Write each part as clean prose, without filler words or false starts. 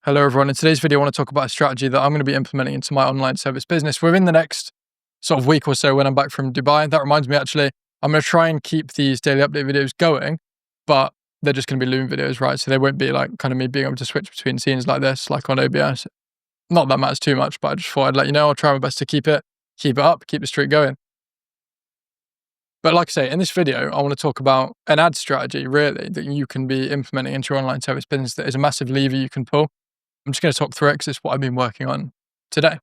Hello everyone. In today's video, I want to talk about a strategy that I'm going to be implementing into my online service business within the next sort of week or so when I'm back from Dubai. That reminds me, actually, I'm going to try and keep these daily update videos going, but they're just going to be Loom videos, right? So they won't be like kind of me being able to switch between scenes like this, like on OBS. Not that matters too much, but I just thought I'd let you know. I'll try my best to keep it up, keep the streak going. But like I say, in this video, I want to talk about an ad strategy, really, that you can be implementing into your online service business that is a massive lever you can pull. I'm just going to talk through it because it's what I've been working on today.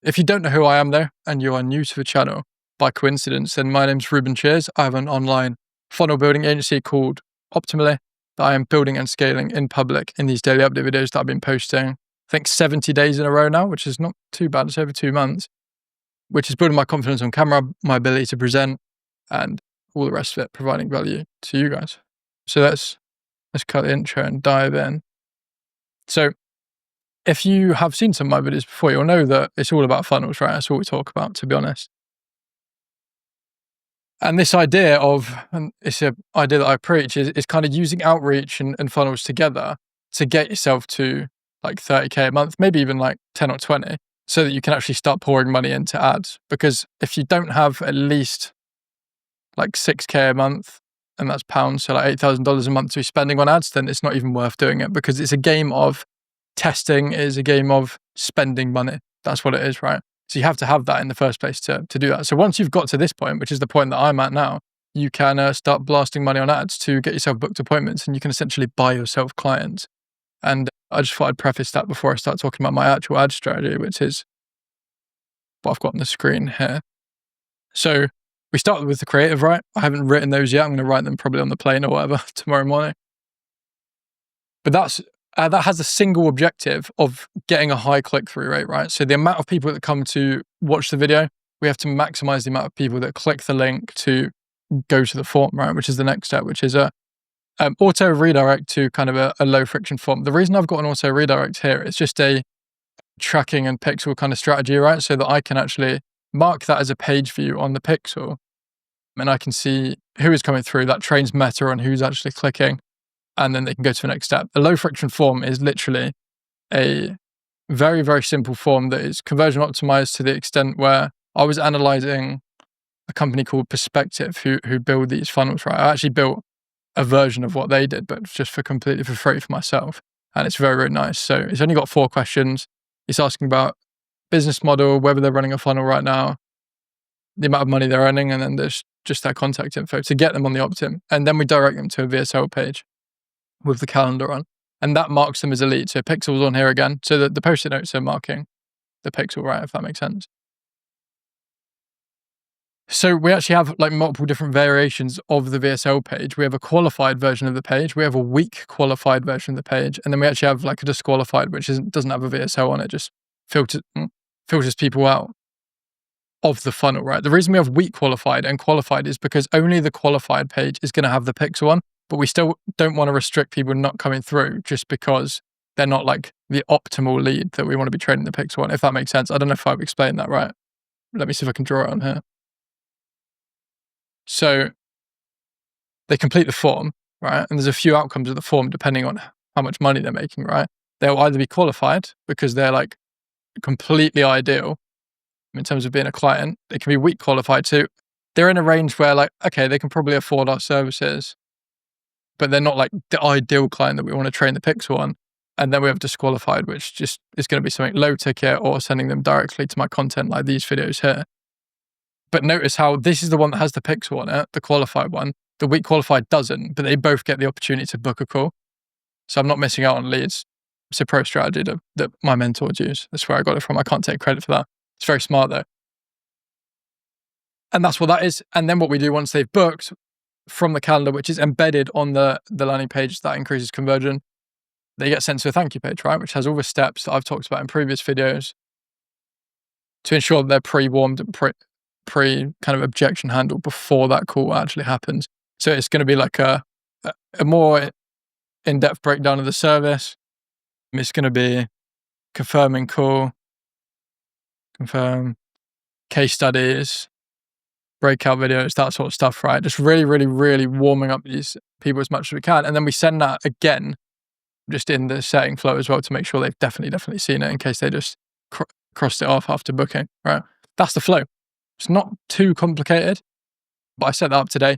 If you don't know who I am though, and you are new to the channel by coincidence, then my name's Reuben Shears. I have an online funnel building agency called Optimally that I am building and scaling in public in these daily update videos that I've been posting, I think 70 days in a row now, which is not too bad. It's over 2 months, which is building my confidence on camera, my ability to present, and all the rest of it, providing value to you guys. So let's cut the intro and dive in. So if you have seen some of my videos before, you'll know that it's all about funnels, right? That's what we talk about, to be honest. And this idea and it's an idea that I preach, is kind of using outreach and funnels together to get yourself to like 30K a month, maybe even like 10 or 20, so that you can actually start pouring money into ads. Because if you don't have at least like 6K a month, and that's pounds, so like $8,000 a month to be spending on ads, then it's not even worth doing it, because it's a game of testing, is a game of spending money. That's what it is, right? So you have to have that in the first place to do that. So once you've got to this point, which is the point that I'm at now, you can start blasting money on ads to get yourself booked appointments, and you can essentially buy yourself clients. And I just thought I'd preface that before I start talking about my actual ad strategy, which is what I've got on the screen here. So we started with the creative, right? I haven't written those yet. I'm going to write them probably on the plane or whatever tomorrow morning. But that has a single objective of getting a high click-through rate, right? So the amount of people that come to watch the video, we have to maximize the amount of people that click the link to go to the form, right? Which is the next step, which is a auto redirect to kind of a low friction form. The reason I've got an auto redirect here is just a tracking and pixel kind of strategy, right? So that I can actually mark that as a page view on the pixel, and I can see who is coming through. That trains Meta on who's actually clicking, and then they can go to the next step. A low friction form is literally a very, very simple form that is conversion optimized to the extent where I was analyzing a company called Perspective who build these funnels, right? I actually built a version of what they did, but just completely for free for myself. And it's very, very nice. So it's only got 4 questions. It's asking about business model, whether they're running a funnel right now, the amount of money they're earning, and then there's just their contact info to get them on the opt-in. And then we direct them to a VSL page with the calendar on, and that marks them as a lead. So pixels on here again, so that the post-it notes are marking the pixel, right? If that makes sense. So we actually have like multiple different variations of the VSL page. We have a qualified version of the page, we have a weak qualified version of the page, and then we actually have like a disqualified, which doesn't have a VSL on it, just filters people out of the funnel, right? The reason we have weak qualified and qualified is because only the qualified page is going to have the pixel on, but we still don't want to restrict people not coming through just because they're not like the optimal lead that we want to be trading the pixel on, if that makes sense. I don't know if I've explained that right. Let me see if I can draw it on here. So they complete the form, right? And there's a few outcomes of the form depending on how much money they're making, right? They'll either be qualified because they're like completely ideal in terms of being a client. They can be weak qualified too. They're in a range where like, okay, they can probably afford our services, but they're not like the ideal client that we want to train the pixel on. And then we have disqualified, which just is going to be something low ticket or sending them directly to my content like these videos here. But notice how this is the one that has the pixel on it, the qualified one. The weak qualified doesn't, but they both get the opportunity to book a call. So I'm not missing out on leads. It's a pro strategy that my mentors use. That's where I got it from. I can't take credit for that. It's very smart though. And that's what that is. And then what we do once they've booked from the calendar, which is embedded on the landing page, that increases conversion, they get sent to a thank you page, right? Which has all the steps that I've talked about in previous videos to ensure that they're pre-warmed and pre kind of objection handled before that call actually happens. So it's going to be like a more in-depth breakdown of the service. It's going to be confirming call, confirm, case studies, breakout videos, that sort of stuff, right? Just really, really, really warming up these people as much as we can. And then we send that again just in the setting flow as well to make sure they've definitely seen it in case they just crossed it off after booking, right? That's the flow. It's not too complicated, but I set that up today.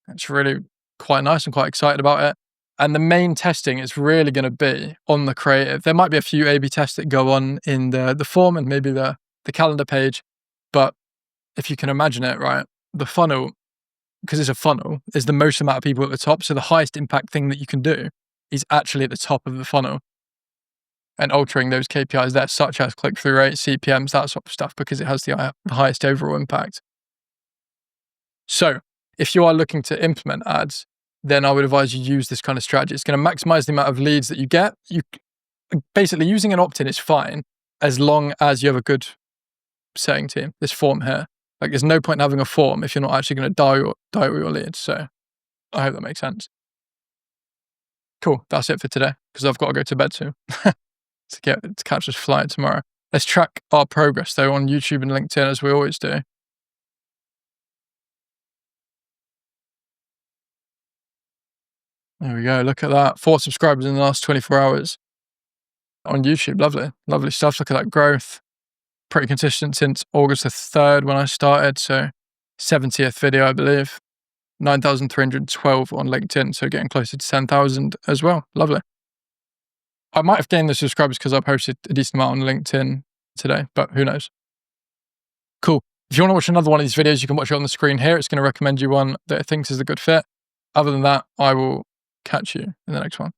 It's really quite nice. I'm quite excited about it. And the main testing is really going to be on the creative. There might be a few A/B tests that go on in the form and maybe the calendar page. But if you can imagine it, right, the funnel, because it's a funnel, is the most amount of people at the top. So the highest impact thing that you can do is actually at the top of the funnel and altering those KPIs there, such as click-through rate, CPMs, that sort of stuff, because it has the highest overall impact. So if you are looking to implement ads, then I would advise you use this kind of strategy. It's going to maximize the amount of leads that you get. Basically, using an opt-in is fine as long as you have a good setting team. This form here, like, there's no point in having a form if you're not actually going to dial your leads. So I hope that makes sense. Cool. That's it for today because I've got to go to bed soon to catch this flight tomorrow. Let's track our progress though on YouTube and LinkedIn as we always do. There we go. Look at that. 4 subscribers in the last 24 hours on YouTube. Lovely. Lovely stuff. Look at that growth. Pretty consistent since August the 3rd when I started. So 70th video, I believe. 9,312 on LinkedIn. So getting closer to 10,000 as well. Lovely. I might have gained the subscribers because I posted a decent amount on LinkedIn today, but who knows? Cool. If you want to watch another one of these videos, you can watch it on the screen here. It's going to recommend you one that it thinks is a good fit. Other than that, I will catch you in the next one.